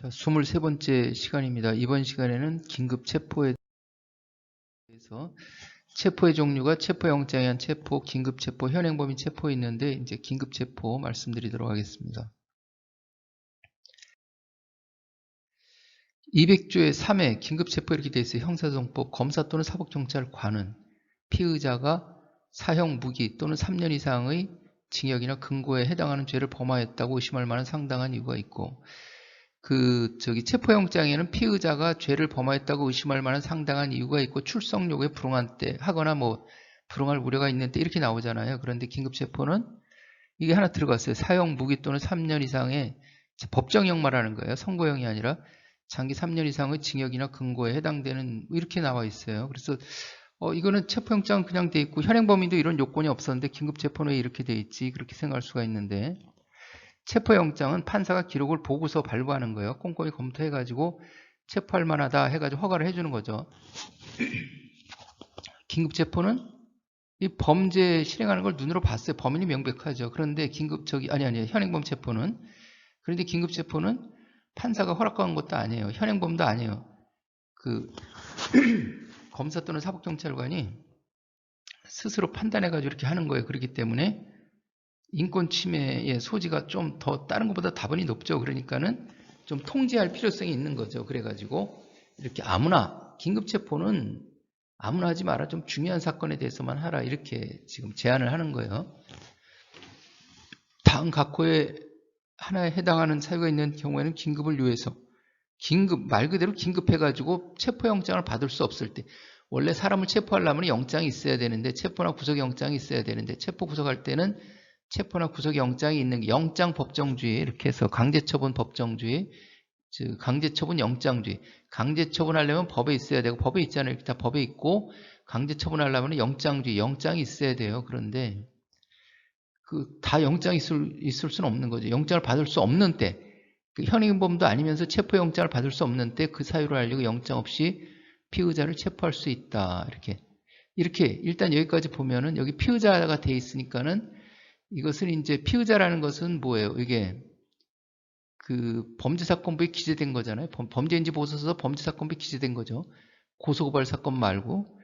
자, 23번째 시간입니다. 이번 시간에는 긴급 체포에 대해서 체포의 종류가 체포영장에 의한 체포, 긴급체포, 현행범인 체포에 있는데 이제 긴급체포 말씀드리도록 하겠습니다. 200조의 3회 긴급체포 이렇게 되어 있어요. 형사소송법 검사 또는 사법경찰관은 피의자가 사형 무기 또는 3년 이상의 징역이나 금고에 해당하는 죄를 범하였다고 의심할 만한 상당한 이유가 있고 체포영장에는 피의자가 죄를 범하였다고 의심할 만한 상당한 이유가 있고 출석 요구에 불응한 때 하거나 불응할 우려가 있는 때 이렇게 나오잖아요. 그런데 긴급체포는 이게 하나 들어갔어요. 사형 무기 또는 3년 이상의 법정형 말하는 거예요. 선고형이 아니라 장기 3년 이상의 징역이나 금고에 해당되는 이렇게 나와 있어요. 그래서 이거는 체포영장은 그냥 돼 있고 현행범인도 이런 요건이 없었는데 긴급체포는 왜 이렇게 돼 있지? 그렇게 생각할 수가 있는데 체포영장은 판사가 기록을 보고서 발부하는 거예요. 꼼꼼히 검토해가지고 체포할 만하다 해가지고 허가를 해주는 거죠. 긴급체포는 이 범죄 실행하는 걸 눈으로 봤어요. 범인이 명백하죠. 그런데 현행범 체포는 그런데 긴급체포는 판사가 허락한 것도 아니에요. 현행범도 아니에요. 검사 또는 사법경찰관이 스스로 판단해가지고 이렇게 하는 거예요. 그렇기 때문에 인권 침해의 소지가 좀 더 다른 것보다 다분히 높죠. 그러니까는 좀 통제할 필요성이 있는 거죠. 그래가지고 이렇게 아무나 긴급체포는 아무나 하지 마라. 좀 중요한 사건에 대해서만 하라. 이렇게 지금 제안을 하는 거예요. 다음 각호에 하나에 해당하는 사유가 있는 경우에는 긴급을 요해서 말 그대로 긴급해가지고 체포영장을 받을 수 없을 때 원래 사람을 체포하려면 영장이 있어야 되는데 체포나 구속영장이 있어야 되는데 체포 구속할 때는 체포나 구속영장이 있는 영장 법정주의 이렇게 해서 강제처분 법정주의 강제처분 영장주의 강제처분하려면 법에 있어야 되고 법에 있잖아요. 이렇게 다 법에 있고 강제처분하려면 영장주의 영장이 있어야 돼요. 그런데 다 영장이 있을 수는 없는 거죠. 영장을 받을 수 없는 때 현행범도 아니면서 체포영장을 받을 수 없는 때 그 사유를 알리고 영장 없이 피의자를 체포할 수 있다. 이렇게 일단 여기까지 보면은 여기 피의자가 돼 있으니까는 이것은 이제 피의자라는 것은 뭐예요? 이게 범죄사건부에 기재된 거잖아요. 범죄인지 보고서서 범죄사건부에 기재된 거죠. 고소고발 사건 말고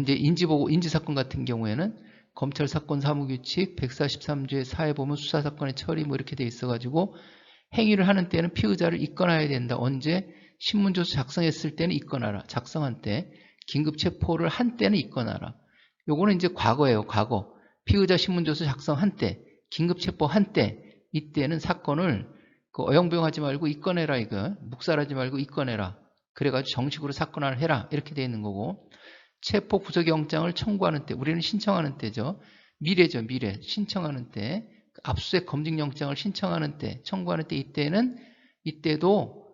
인지사건 같은 경우에는 검찰사건 사무규칙 143조의 사회보면 수사사건의 처리 이렇게 돼 있어가지고 행위를 하는 때는 피의자를 입건해야 된다. 언제? 신문조서 작성했을 때는 입건하라. 작성한 때. 긴급체포를 한 때는 입건하라. 요거는 이제 과거예요. 과거. 피의자 신문조서 작성한 때, 긴급체포한 때, 이때는 사건을 어영부영하지 말고 입건해라 이거. 묵살하지 말고 입건해라. 그래가지고 정식으로 사건화를 해라. 이렇게 돼 있는 거고 체포 구속영장을 청구하는 때, 우리는 신청하는 때죠. 미래죠. 미래. 신청하는 때, 압수수색 검증영장을 신청하는 때, 청구하는 때 이때도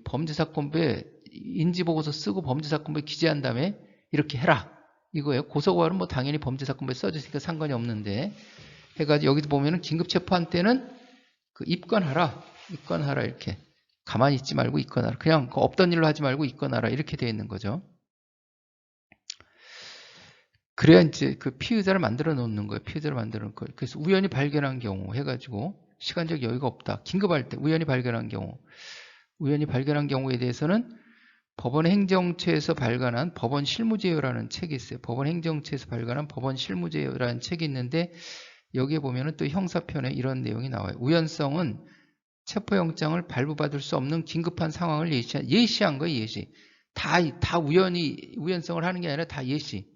범죄사건부에 인지보고서 쓰고 범죄사건부에 기재한 다음에 이렇게 해라. 이거예요. 고소고발은 당연히 범죄사건부에 써주시니까 상관이 없는데 해가지고 여기도 보면은 긴급체포한 때는 입건하라 이렇게 가만히 있지 말고 입건하라. 그냥 없던 일로 하지 말고 입건하라 이렇게 되어 있는 거죠. 그래야 이제 피의자를 만들어 놓는 거예요. 피의자를 만들어 놓는 거예요. 그래서 우연히 발견한 경우 해가지고 시간적 여유가 없다. 긴급할 때 우연히 발견한 경우에 대해서는 법원 행정처에서 발간한 법원 실무제요라는 책이 있어요. 법원 행정처에서 발간한 법원 실무제요라는 책이 있는데 여기에 보면은 또 형사편에 이런 내용이 나와요. 우연성은 체포영장을 발부받을 수 없는 긴급한 상황을 예시한 거예요. 예시. 다 우연성을 하는 게 아니라 다 예시.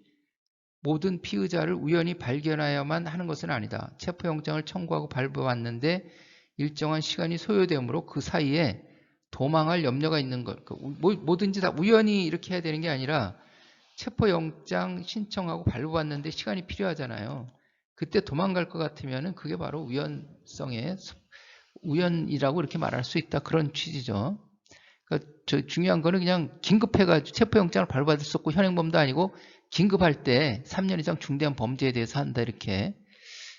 모든 피의자를 우연히 발견하여야만 하는 것은 아니다. 체포영장을 청구하고 발부받는데 일정한 시간이 소요되므로 그 사이에 도망할 염려가 있는 것. 뭐든지 다 우연히 이렇게 해야 되는 게 아니라 체포영장 신청하고 발부받는데 시간이 필요하잖아요. 그때 도망갈 것 같으면 그게 바로 우연이라고 이렇게 말할 수 있다. 그런 취지죠. 그러니까 중요한 거는 그냥 긴급해가지고 체포영장을 발부받을 수 없고 현행범도 아니고 긴급할 때 3년 이상 중대한 범죄에 대해서 한다. 이렇게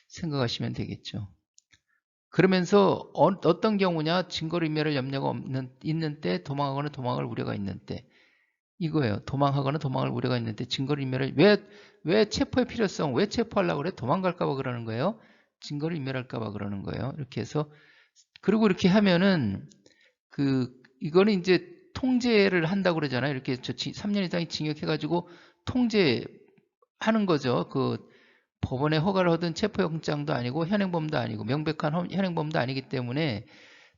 생각하시면 되겠죠. 그러면서 어떤 경우냐? 증거를 인멸할 염려가 있는 때 도망하거나 도망할 우려가 있는 때 이거예요. 도망하거나 도망할 우려가 있는 때 증거를 인멸할 왜 체포의 필요성? 왜 체포하려고 그래? 도망갈까 봐 그러는 거예요. 증거를 인멸할까 봐 그러는 거예요. 이렇게 해서 그리고 이렇게 하면은 이거는 이제 통제를 한다고 그러잖아요. 이렇게 3년 이상의 징역해가지고 통제하는 거죠. 법원에 허가를 얻은 체포영장도 아니고 현행범도 아니고 명백한 현행범도 아니기 때문에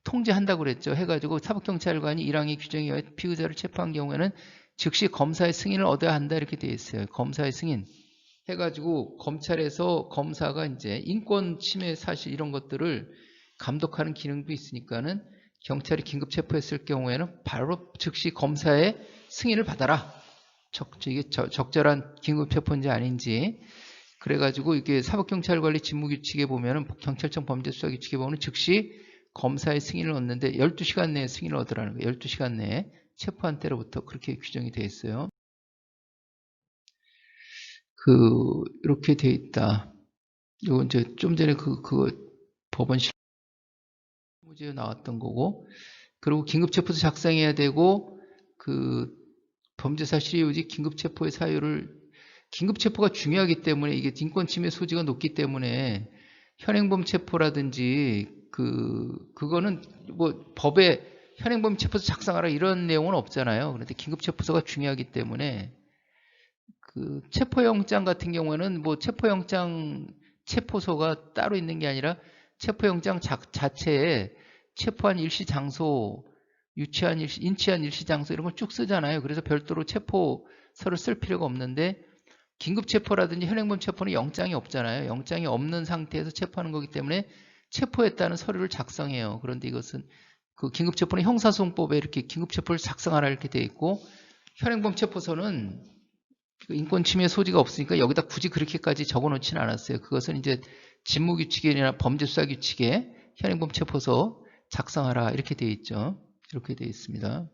통제한다고 그랬죠. 해가지고 사법경찰관이 1항의 규정에 의해 피의자를 체포한 경우에는 즉시 검사의 승인을 얻어야 한다 이렇게 되어 있어요. 검사의 승인 해가지고 검찰에서 검사가 이제 인권 침해 사실 이런 것들을 감독하는 기능도 있으니까는 경찰이 긴급 체포했을 경우에는 바로 즉시 검사의 승인을 받아라. 이게 적절한 긴급 체포인지 아닌지. 그래가지고 이게 사법경찰관리 직무규칙에 보면은 경찰청 범죄수사규칙에 보면 즉시 검사의 승인을 얻는데 12시간 내에 승인을 얻으라는 거예요. 12시간 내에 체포한 때로부터 그렇게 규정이 되어 있어요. 이렇게 되어 있다. 이거 이제 좀 전에 법원 실무지에 나왔던 거고, 그리고 긴급체포서 작성해야 되고, 범죄사 실효유지 긴급체포의 사유를, 긴급체포가 중요하기 때문에 이게 인권침해 소지가 높기 때문에 현행범 체포라든지 그거는 뭐 법에 현행범 체포서 작성하라 이런 내용은 없잖아요. 그런데 긴급체포서가 중요하기 때문에 체포영장 같은 경우에는 뭐 체포영장 체포소가 따로 있는 게 아니라 체포영장 자체에 체포한 일시 장소, 유치한 일시, 인치한 일시 장소 이런 걸 쭉 쓰잖아요. 그래서 별도로 체포서를 쓸 필요가 없는데 긴급체포라든지 현행범 체포는 영장이 없잖아요. 영장이 없는 상태에서 체포하는 거기 때문에 체포했다는 서류를 작성해요. 그런데 이것은 긴급체포는 형사소송법에 이렇게 긴급체포를 작성하라 이렇게 되어 있고, 현행범 체포서는 인권침해 소지가 없으니까 여기다 굳이 그렇게까지 적어놓지는 않았어요. 그것은 이제 직무규칙이나 범죄수사규칙에 현행범 체포서 작성하라 이렇게 되어 있죠. 이렇게 되어 있습니다.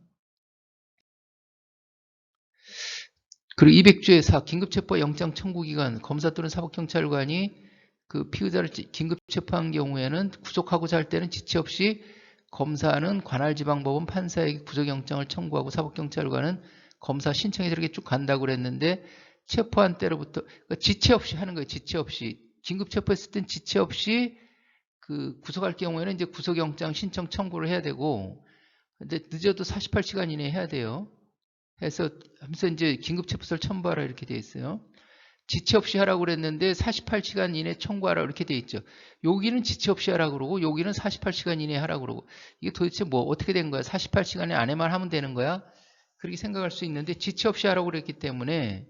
그리고 200조의 4 긴급체포 영장 청구기간, 검사 또는 사법경찰관이 피의자를 긴급체포한 경우에는 구속하고자 할 때는 지체 없이 검사는 관할지방법원 판사에게 구속영장을 청구하고 사법경찰관은 검사 신청해서 이렇게 쭉 간다고 그랬는데, 체포한 때로부터 지체 없이 하는 거예요. 지체 없이. 긴급체포했을 땐 지체 없이 구속할 경우에는 이제 구속영장 신청 청구를 해야 되고, 근데 늦어도 48시간 이내에 해야 돼요. 하면서 이제 긴급체포서를 첨부하라 이렇게 돼 있어요. 지체 없이 하라고 그랬는데 48시간 이내 청구하라 이렇게 돼 있죠. 여기는 지체 없이 하라고 그러고 여기는 48시간 이내에 하라고 그러고, 이게 도대체 뭐 어떻게 된 거야? 48시간 안에만 하면 되는 거야? 그렇게 생각할 수 있는데 지체 없이 하라고 그랬기 때문에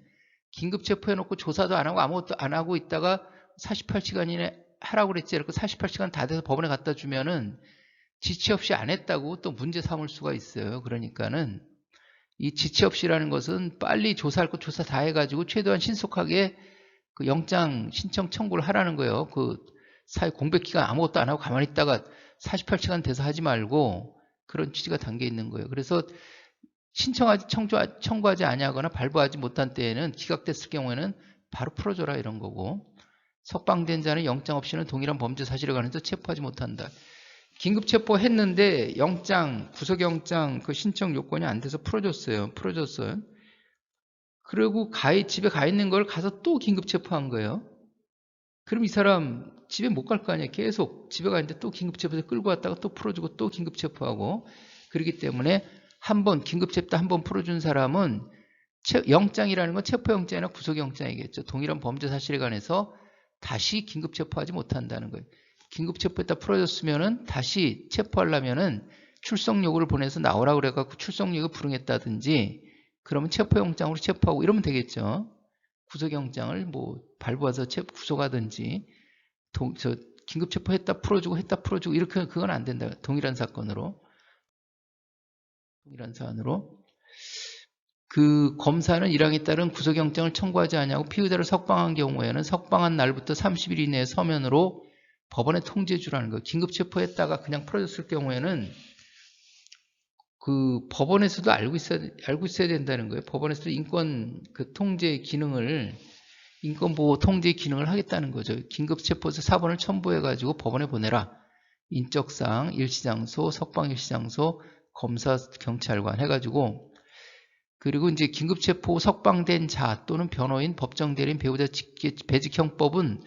긴급체포해놓고 조사도 안 하고 아무것도 안 하고 있다가 48시간 이내 하라고 그랬지. 그래서 48시간 다 돼서 법원에 갖다 주면은 지체 없이 안 했다고 또 문제 삼을 수가 있어요. 그러니까는 이 지체 없이라는 것은 빨리 조사할 거 조사 다 해가지고 최대한 신속하게 영장 신청 청구를 하라는 거예요. 사회 공백기간 아무것도 안 하고 가만히 있다가 48시간 돼서 하지 말고 그런 취지가 담겨 있는 거예요. 그래서 청구하지 아니하거나 발부하지 못한 때에는 기각됐을 경우에는 바로 풀어줘라 이런 거고, 석방된 자는 영장 없이는 동일한 범죄 사실에 관해서 체포하지 못한다. 긴급체포했는데 영장, 구속영장 신청 요건이 안 돼서 풀어줬어요. 그리고 집에 가 있는 걸 가서 또 긴급체포한 거예요. 그럼 이 사람 집에 못 갈 거 아니에요. 계속 집에 가 있는데 또 긴급체포해서 끌고 왔다가 또 풀어주고 또 긴급체포하고. 그렇기 때문에 한번 긴급체포 한 번 풀어준 사람은 영장이라는 건 체포영장이나 구속영장이겠죠. 동일한 범죄 사실에 관해서 다시 긴급체포하지 못한다는 거예요. 긴급체포했다 풀어줬으면은 다시 체포하려면은 출석 요구를 보내서 나오라고 그래갖고 출석 요구 불응했다든지, 그러면 체포영장으로 체포하고 이러면 되겠죠. 구속영장을 뭐 발부해서 구속하든지, 긴급체포했다 풀어주고 했다 풀어주고 이렇게 그건 안 된다. 동일한 사건으로. 동일한 사안으로. 검사는 1항에 따른 구속영장을 청구하지 아니하고 피의자를 석방한 경우에는 석방한 날부터 30일 이내에 서면으로 법원에 통지해주라는 거예요. 긴급체포했다가 그냥 풀어줬을 경우에는 법원에서도 알고 있어야 된다는 거예요. 법원에서도 인권 통제 기능을, 인권보호 통제 기능을 하겠다는 거죠. 긴급체포에서 사본을 첨부해가지고 법원에 보내라. 인적사항, 일시장소, 석방 일시장소, 검사, 경찰관 해가지고, 그리고 이제 긴급체포 석방된 자 또는 변호인, 법정대리인, 배우자 배직형법은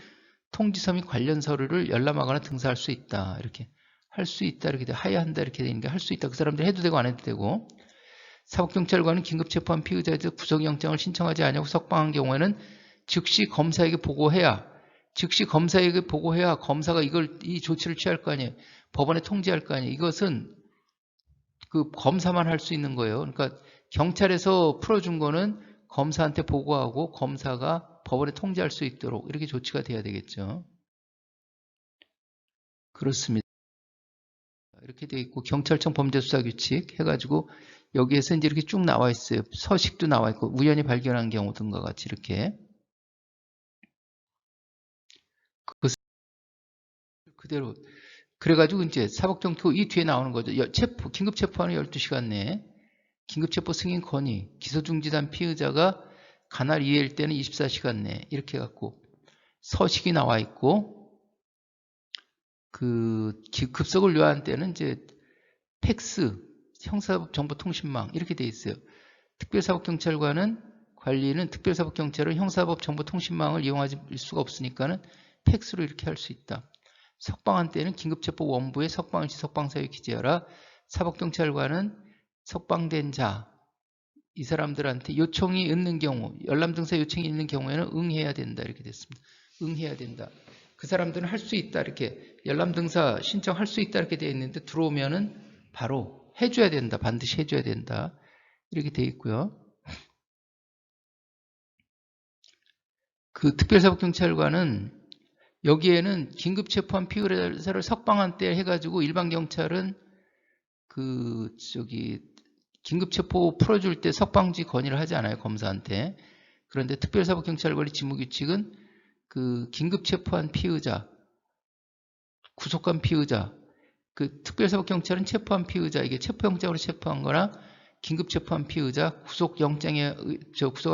통지서 및 관련 서류를 열람하거나 등사할 수 있다. 이렇게 할 수 있다 이렇게 돼. 하야한다 이렇게 되니까 할 수 있다. 그 사람들 해도 되고 안 해도 되고. 사법경찰관은 긴급 체포한 피의자에 대해 구속영장을 신청하지 않냐고 석방한 경우에는 즉시 검사에게 보고해야 검사가 이 조치를 취할 거 아니에요. 법원에 통지할 거 아니에요. 이것은 그 검사만 할 수 있는 거예요. 그러니까 경찰에서 풀어준 거는 검사한테 보고하고 검사가 법원에 통지할 수 있도록 이렇게 조치가 돼야 되겠죠. 그렇습니다. 이렇게 돼 있고 경찰청 범죄수사규칙 해가지고 여기에서 이제 이렇게 쭉 나와 있어요. 서식도 나와 있고 우연히 발견한 경우 등과 같이 이렇게 그대로 그래가지고 이제 사법정토 이 뒤에 나오는 거죠. 긴급 체포하는 12시간 내에 긴급체포 승인 건의 기소중지단 피의자가 관할 이해일 때는 24시간 내에 이렇게 해갖고 서식이 나와 있고 그 급속을 요한 때는 이제 팩스, 형사법정보통신망 이렇게 돼 있어요. 특별사법경찰관은 관리는 특별사법경찰은 형사법정보통신망을 이용할 수가 없으니까는 팩스로 이렇게 할 수 있다. 석방한 때는 긴급체포 원부에 석방일시 석방사유 기재하라. 사법경찰관은 석방된 자, 이 사람들한테 요청이 있는 경우, 열람등사 요청이 있는 경우에는 응해야 된다 이렇게 됐습니다. 응해야 된다. 그 사람들은 할 수 있다 이렇게 열람등사 신청할 수 있다 이렇게 되어 있는데 들어오면은 바로 해줘야 된다. 반드시 해줘야 된다. 이렇게 되어 있고요. 그 특별사법경찰관은 여기에는 긴급체포한 피의자를 석방한 때 해가지고 일반 경찰은 긴급체포 풀어줄 때 석방지 건의를 하지 않아요. 검사한테. 그런데 특별사법경찰관리 직무규칙은 그 긴급체포한 피의자, 구속한 피의자, 그 특별사법경찰은 체포한 피의자, 이게 체포영장으로 체포한 거나 긴급체포한 피의자, 구속한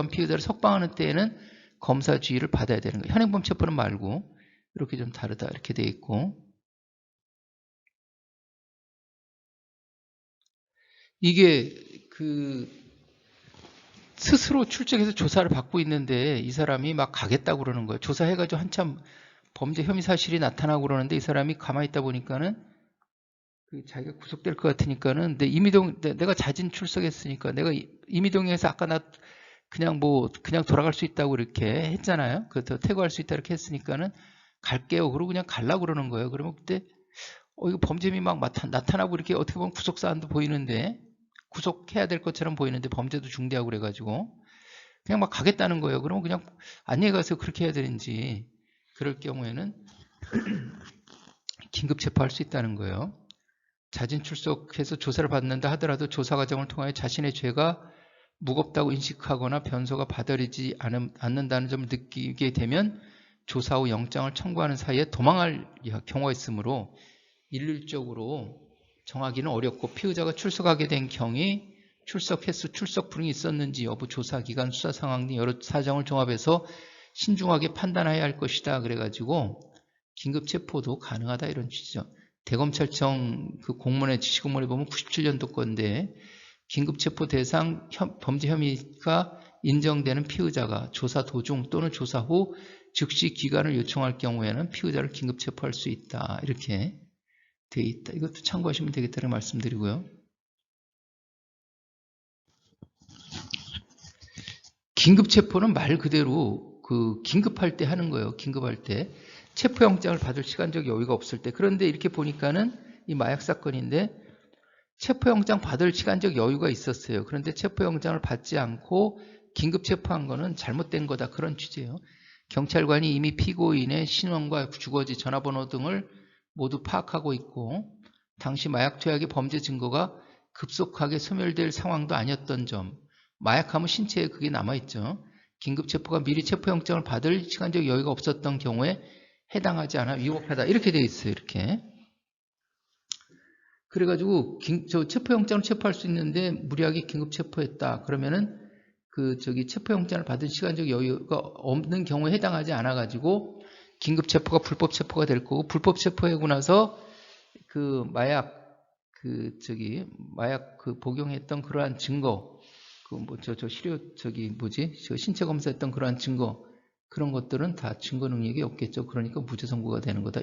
피의자를 석방하는 때에는 검사 지휘를 받아야 되는 거예요. 현행범 체포는 말고 이렇게 좀 다르다 이렇게 돼 있고 이게 그 스스로 출석해서 조사를 받고 있는데 이 사람이 막 가겠다고 그러는 거예요. 조사해가지고 한참 범죄 혐의 사실이 나타나고 그러는데 이 사람이 가만히 있다 보니까는 자기가 구속될 것 같으니까는 내가 자진 출석했으니까 내가 임의동행에서 아까 나 그냥 돌아갈 수 있다고 이렇게 했잖아요. 그래서 퇴거할 수 있다 이렇게 했으니까는 갈게요. 그러고 그냥 가려고 그러는 거예요. 그러면 그때 이거 범죄미 막 나타나고 이렇게 어떻게 보면 구속사안도 보이는데 구속해야 될 것처럼 보이는데 범죄도 중대하고 그래가지고 그냥 막 가겠다는 거예요. 그러면 그냥 안녕히 가세요. 그렇게 해야 되는지 그럴 경우에는 긴급 체포할 수 있다는 거예요. 자진 출석해서 조사를 받는다 하더라도 조사 과정을 통하여 자신의 죄가 무겁다고 인식하거나 변소가 받아들이지 않는다는 점을 느끼게 되면 조사 후 영장을 청구하는 사이에 도망할 경우가 있으므로 일률적으로 정하기는 어렵고 피의자가 출석하게 된 경위 출석 횟수, 출석 불응이 있었는지 여부, 조사 기간, 수사 상황 등 여러 사정을 종합해서 신중하게 판단해야 할 것이다. 그래가지고 긴급 체포도 가능하다 이런 취지죠. 대검찰청 그 공문에 지시공문에 보면 97년도 건데 긴급 체포 대상 범죄 혐의가 인정되는 피의자가 조사 도중 또는 조사 후 즉시 기간을 요청할 경우에는 피의자를 긴급 체포할 수 있다. 이렇게 돼 있다. 이것도 참고하시면 되겠다는 말씀드리고요. 긴급 체포는 말 그대로 긴급할 때 하는 거예요. 긴급할 때. 체포영장을 받을 시간적 여유가 없을 때. 그런데 이렇게 보니까는 이 마약 사건인데 체포영장 받을 시간적 여유가 있었어요. 그런데 체포영장을 받지 않고 긴급 체포한 거는 잘못된 거다. 그런 취지예요. 경찰관이 이미 피고인의 신원과 주거지, 전화번호 등을 모두 파악하고 있고 당시 마약 투약의 범죄 증거가 급속하게 소멸될 상황도 아니었던 점. 마약하면 신체에 그게 남아있죠. 긴급체포가 미리 체포영장을 받을 시간적 여유가 없었던 경우에 해당하지 않아 위법하다. 이렇게 돼 있어요. 이렇게. 그래가지고 체포영장을 체포할 수 있는데 무리하게 긴급체포했다. 그러면은 체포영장을 받을 시간적 여유가 없는 경우에 해당하지 않아가지고 긴급체포가 불법체포가 될 거고 불법체포하고 나서 마약 복용했던 그러한 증거 신체 검사했던 그러한 증거 그런 것들은 다 증거 능력이 없겠죠. 그러니까 무죄 선고가 되는 거다.